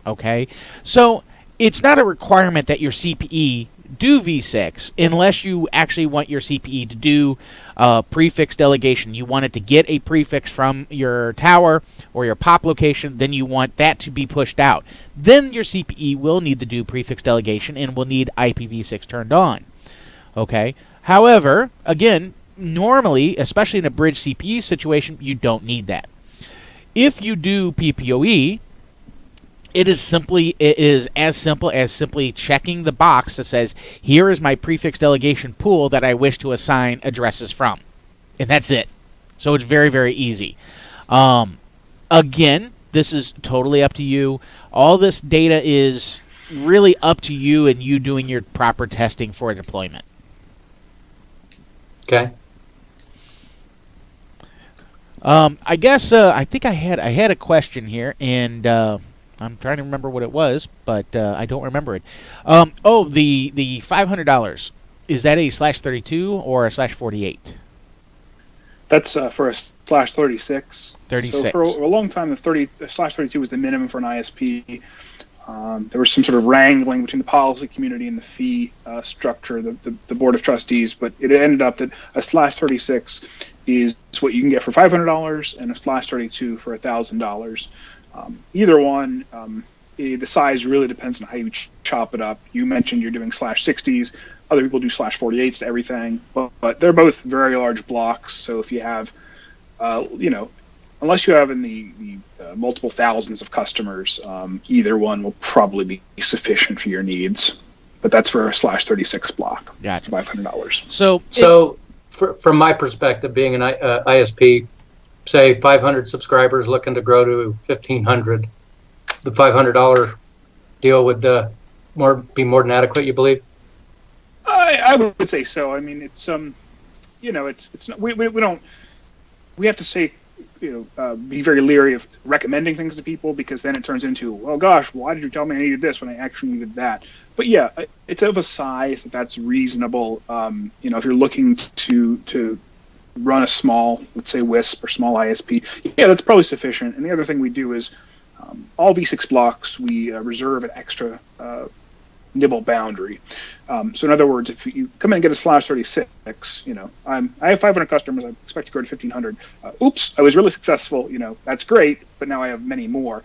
Okay? So it's not a requirement that your CPE do V6 unless you actually want your CPE to do prefix delegation. You want it to get a prefix from your tower or your POP location, then you want that to be pushed out. Then your CPE will need to do prefix delegation and will need IPv6 turned on. Okay? However, again, normally, especially in a bridge CPE situation, you don't need that. If you do PPoE, it is as simple as simply checking the box that says, here is my prefix delegation pool that I wish to assign addresses from. And that's it. So it's very, very easy. Again, this is totally up to you. All this data is really up to you and you doing your proper testing for deployment. Okay. I guess I think I had a question here, and I'm trying to remember what it was, but I don't remember it. The $500, is that a /32 or a /48? That's for a /36. 36. So for a long time, the /32 was the minimum for an ISP. There was some sort of wrangling between the policy community and the fee structure, the board of trustees, but it ended up that a /36 is what you can get for $500 and a /32 for $1,000. Either one, the size really depends on how you chop it up. You mentioned you're doing /60s. Other people do /48s to everything, but they're both very large blocks. So if you have, unless you have in the multiple thousands of customers, either one will probably be sufficient for your needs. But that's for a /36 block. Gotcha. $500. So from my perspective, being an ISP, say 500 subscribers looking to grow to 1,500, the $500 deal would be more than adequate, you believe? I would say so. I mean, it's it's not, we don't, we have to say, be very leery of recommending things to people, because then it turns into, oh gosh, why did you tell me I needed this when I actually needed that? But yeah, it's of a size that's reasonable. If you're looking to run a small, let's say WISP or small ISP, yeah, that's probably sufficient. And the other thing we do is all V6 blocks, we reserve an extra nibble boundary. So in other words, if you come in and get a /36, I have 500 customers, I expect to grow to 1,500. Oops, I was really successful. That's great, but now I have many more.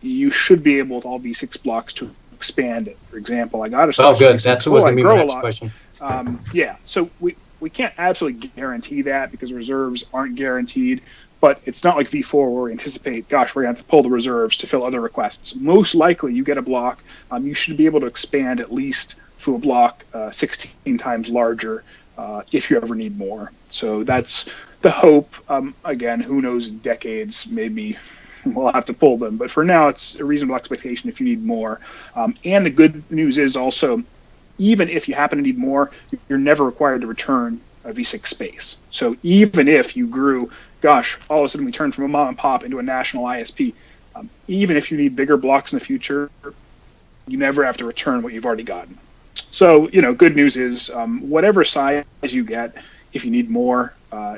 You should be able with all V6 blocks to expand it. For example, I got a /36. Oh, good. That's what was going to be my next question. Yeah, so we can't absolutely guarantee that because reserves aren't guaranteed. But it's not like V4 where we anticipate, gosh, we're going to have to pull the reserves to fill other requests. Most likely, you get a block, you should be able to expand at least to a block 16 times larger if you ever need more. So that's the hope. Again, who knows, in decades, maybe we'll have to pull them. But for now, it's a reasonable expectation if you need more. And the good news is also, even if you happen to need more, you're never required to return a V6 space. So even if you grew, gosh, all of a sudden we turned from a mom and pop into a national ISP, even if you need bigger blocks in the future, you never have to return what you've already gotten. So, good news is whatever size you get, if you need more,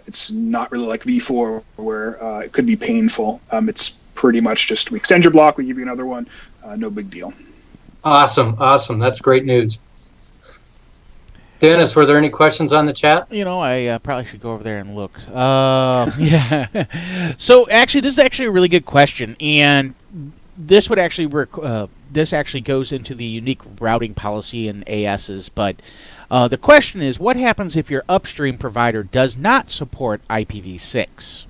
it's not really like V4 where it could be painful. It's pretty much just we extend your block, we give you another one, no big deal. Awesome. That's great news. Dennis, were there any questions on the chat? I probably should go over there and look. Yeah. So actually, this is actually a really good question, and this would actually this actually goes into the unique routing policy in ASs. But the question is, what happens if your upstream provider does not support IPv6?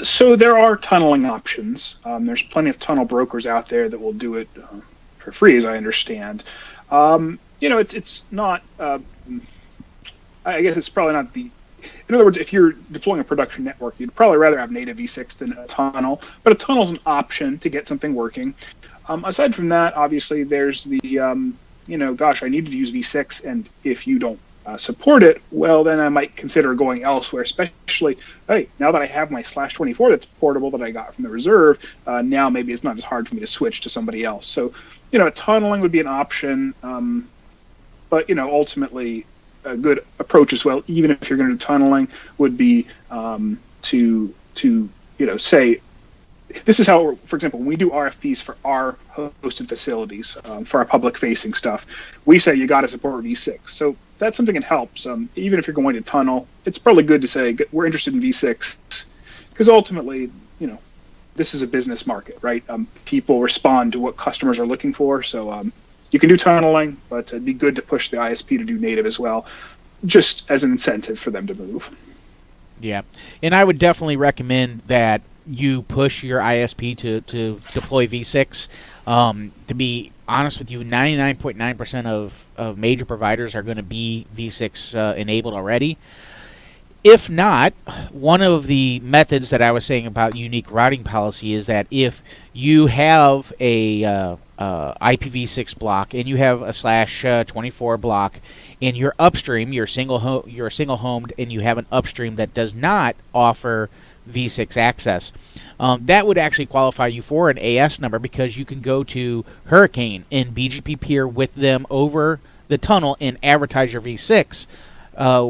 So there are tunneling options. There's plenty of tunnel brokers out there that will do it for free, as I understand. It's not, I guess it's probably not in other words, if you're deploying a production network, you'd probably rather have native V6 than a tunnel, but a tunnel is an option to get something working. Aside from that, obviously, there's the, gosh, I need to use V6, and if you don't support it, well, then I might consider going elsewhere, especially, hey, now that I have my /24 that's portable that I got from the reserve, now maybe it's not as hard for me to switch to somebody else. So, tunneling would be an option. But ultimately, a good approach as well, even if you're going to do tunneling, would be to say, this is how, for example, when we do RFPs for our hosted facilities, for our public-facing stuff, we say you got to support V6. So that's something that helps. Even if you're going to tunnel, it's probably good to say we're interested in V6, because ultimately, this is a business market, right? People respond to what customers are looking for, so. You can do tunneling, but it'd be good to push the ISP to do native as well, just as an incentive for them to move. Yeah, and I would definitely recommend that you push your ISP to deploy V6. To be honest with you, 99.9% of major providers are going to be V6 enabled already. If not, one of the methods that I was saying about unique routing policy is that if you have a IPv6 block and you have a /24 block and you're upstream, you're single homed, and you have an upstream that does not offer V6 access, that would actually qualify you for an AS number, because you can go to Hurricane and BGP peer with them over the tunnel and advertise your V6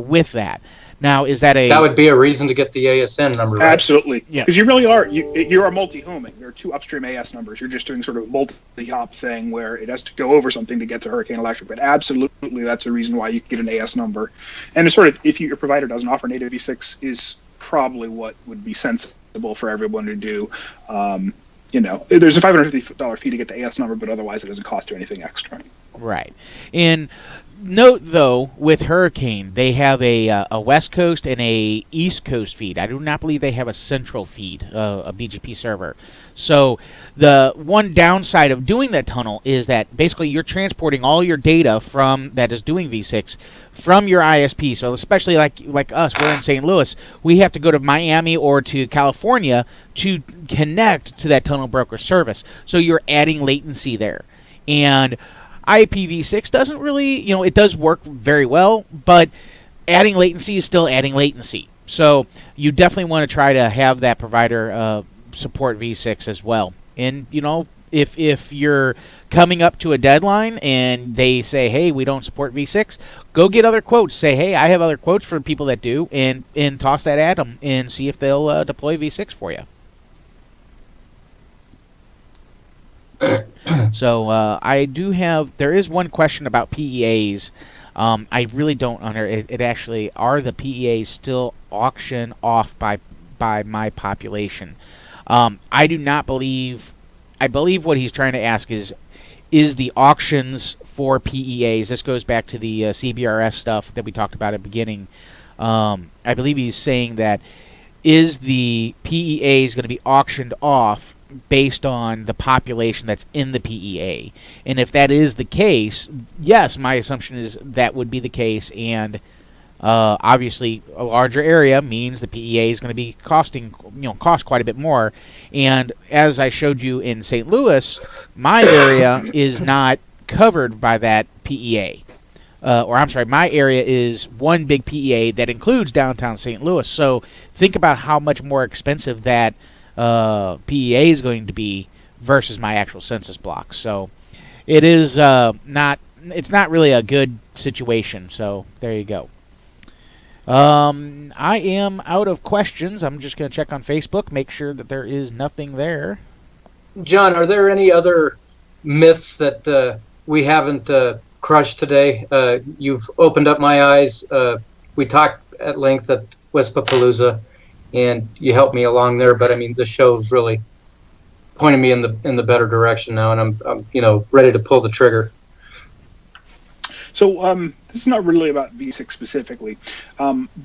with that. Now, is that that would be a reason to get the ASN number, right? Absolutely. Yeah. Because you really are. You are multi-homing. There are two upstream AS numbers. You're just doing sort of a multi-hop thing where it has to go over something to get to Hurricane Electric. But absolutely, that's a reason why you get an AS number. And it's sort of, if your provider doesn't offer native V6, is probably what would be sensible for everyone to do. There's a $550 fee to get the AS number, but otherwise it doesn't cost you anything extra. Right. And note, though, with Hurricane, they have a West Coast and a East Coast feed. I do not believe they have a central feed, a BGP server. So the one downside of doing that tunnel is that basically you're transporting all your data from that is doing V6 from your ISP. So especially like us, we're in St. Louis, we have to go to Miami or to California to connect to that tunnel broker service. So you're adding latency there. And IPv6 doesn't really, it does work very well, but adding latency is still adding latency. So you definitely want to try to have that provider support V6 as well. And, if you're coming up to a deadline and they say, hey, we don't support V6, go get other quotes. Say, hey, I have other quotes for people that do, and toss that at them and see if they'll deploy V6 for you. So there is one question about PEAs. I really don't it actually, are the PEAs still auctioned off by my population? I do not believe, I believe what he's trying to ask is the auctions for PEAs, this goes back to the CBRS stuff that we talked about at the beginning. I believe he's saying that, is the PEAs going to be auctioned off based on the population that's in the PEA? And if that is the case, yes, my assumption is that would be the case, and obviously a larger area means the PEA is going to be cost quite a bit more. And as I showed you in St. Louis, my area is not covered by that PEA. My area is one big PEA that includes downtown St. Louis. So think about how much more expensive that PEA is going to be versus my actual census block. So it is it's not really a good situation. So there you go. I am out of questions. I'm just going to check on Facebook, make sure that there is nothing there. John, are there any other myths that we haven't crushed today? You've opened up my eyes. We talked at length at Wispapalooza, and you helped me along there. But I mean, the show's really pointing me in the better direction now, and I'm ready to pull the trigger. So this is not really about V6 specifically,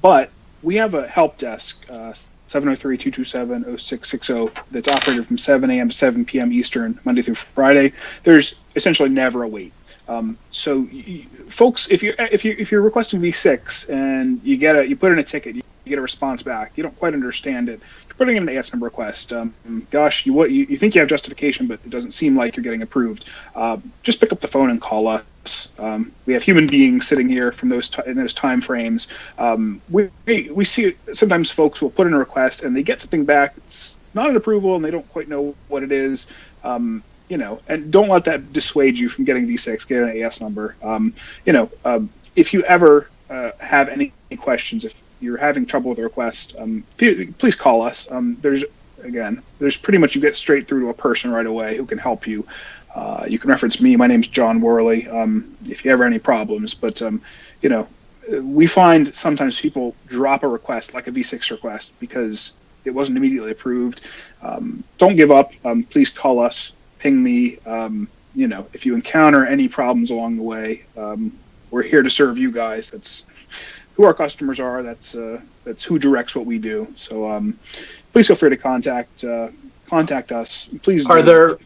but we have a help desk, 703-227-0660, that's operated from 7 a.m. to 7 p.m. Eastern, Monday through Friday. There's essentially never a wait. So folks, if you're requesting V6 and you put in a ticket, you get a response back, you don't quite understand it, you're putting in an AS number request. You think you have justification, but it doesn't seem like you're getting approved. Just pick up the phone and call us. We have human beings sitting here from in those time frames. We see sometimes folks will put in a request and they get something back. It's not an approval and they don't quite know what it is. And don't let that dissuade you from getting V6. Get an AS number. If you ever have any questions, if you're having trouble with a request, please call us. There's pretty much, you get straight through to a person right away who can help you. You can reference me. My name's John Worley. If you ever have any problems, but we find sometimes people drop a request, like a V6 request, because it wasn't immediately approved. Don't give up. Please call us. Ping me. If you encounter any problems along the way, we're here to serve you guys. That's who our customers are. That's who directs what we do. So please feel free to contact us. Please. Are there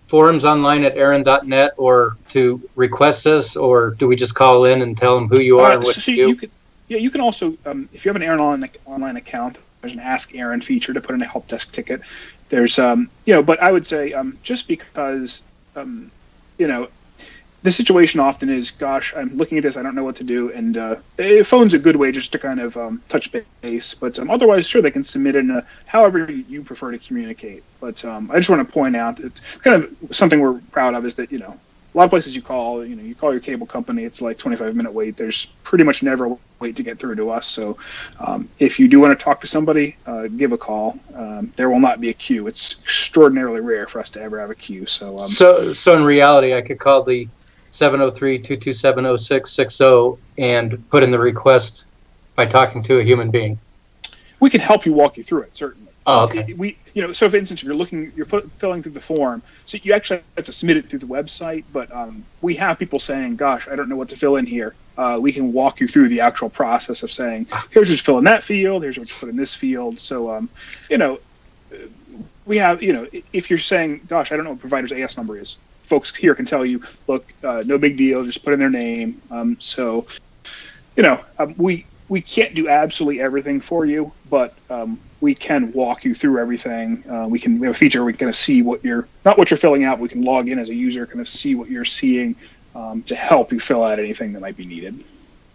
forums online at ARIN.net or to request this, or do we just call in and tell them who you are and what you do? You can also, if you have an ARIN online account, there's an Ask ARIN feature to put in a help desk ticket. There's, but I would say just because, the situation often is, gosh, I'm looking at this, I don't know what to do, and phone's a good way just to kind of touch base. But otherwise, sure, they can submit in however you prefer to communicate. But I just want to point out that kind of something we're proud of is that, a lot of places you call your cable company, it's like 25-minute wait. There's pretty much never a wait to get through to us. So if you do want to talk to somebody, give a call. There will not be a queue. It's extraordinarily rare for us to ever have a queue. So in reality, I could call the 703-227-0660 and put in the request by talking to a human being. We can help you walk you through it, certainly. Oh, okay. So for instance, if you're filling through the form, so you actually have to submit it through the website, but we have people saying, gosh, I don't know what to fill in here. We can walk you through the actual process of saying, here's what you fill in that field, here's what you put in this field. So, we have, if you're saying, gosh, I don't know what provider's AS number is, folks here can tell you, look, no big deal, just put in their name. We can't do absolutely everything for you, but we can walk you through everything. We have a feature where we can kind of see not what you're filling out, but we can log in as a user, kind of see what you're seeing to help you fill out anything that might be needed.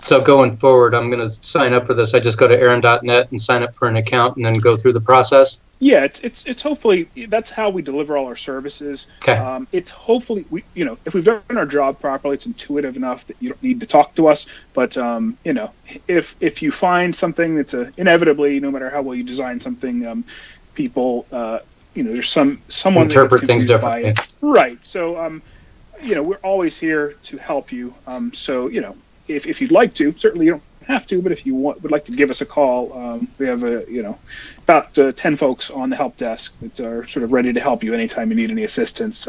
So going forward, I'm going to sign up for this. I just go to ARIN.net and sign up for an account and then go through the process? Yeah, it's hopefully that's how we deliver all our services. Okay. It's hopefully if we've done our job properly, it's intuitive enough that you don't need to talk to us. But if you find something that's inevitably, no matter how well you design something, people there's someone interpret that things differently. Right. So we're always here to help you. If you'd like to, certainly you don't have to, but if you would like to give us a call, we have about 10 folks on the help desk that are sort of ready to help you anytime you need any assistance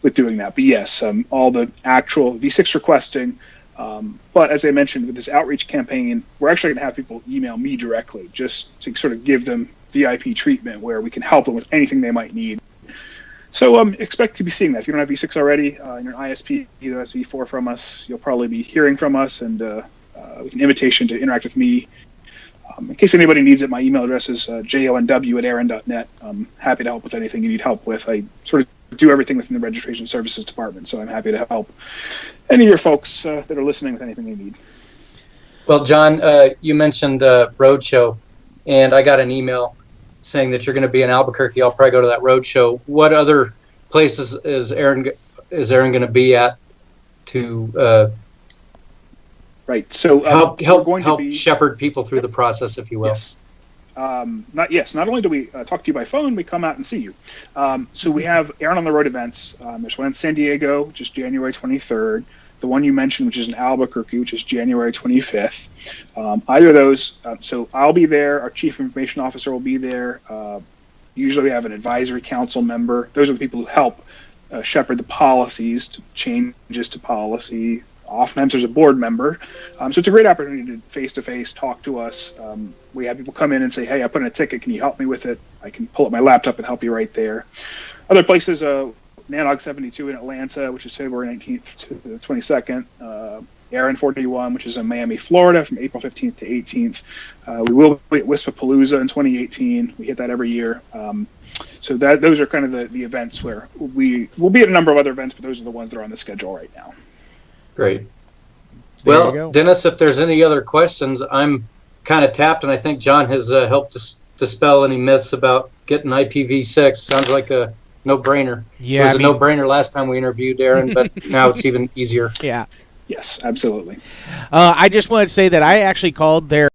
with doing that. But yes, all the actual V6 requesting. But as I mentioned, with this outreach campaign, we're actually going to have people email me directly just to sort of give them VIP treatment where we can help them with anything they might need. So expect to be seeing that. If you don't have V6 already, and you're an ISP, either has V4 from us, you'll probably be hearing from us and with an invitation to interact with me. In case anybody needs it, my email address is jonw@arin.net. I'm happy to help with anything you need help with. I sort of do everything within the registration services department, so I'm happy to help any of your folks that are listening with anything they need. Well, John, you mentioned Roadshow, and I got an email saying that you're going to be in Albuquerque. I'll probably go to that Roadshow. What other places is ARIN going to be at to right? So help shepherd people through the process, if you will. Yes. Not only do we talk to you by phone, we come out and see you. So we have ARIN on the Road events. There's one in San Diego, which is January 23rd. The one you mentioned, which is in Albuquerque, which is January 25th. Either of those, so I'll be there. Our chief information officer will be there. Usually we have an advisory council member. Those are the people who help shepherd the policies, to changes to policy. Oftentimes there's a board member. So it's a great opportunity to face-to-face talk to us. We have people come in and say, hey, I put in a ticket. Can you help me with it? I can pull up my laptop and help you right there. Other places, Nanog 72 in Atlanta, which is February 19th to the 22nd. ARIN 41, which is in Miami, Florida, from April 15th to 18th. We will be at WISPApalooza in 2018. We hit that every year. So those are kind of the events where we'll be at a number of other events, but those are the ones that are on the schedule right now. Great. Well, Dennis, if there's any other questions, I'm kind of tapped, and I think John has helped dispel any myths about getting IPv6. Sounds like a no-brainer. Yeah, it was a no-brainer last time we interviewed ARIN, but now it's even easier. Yeah. Yes, absolutely. I just wanted to say that I actually called their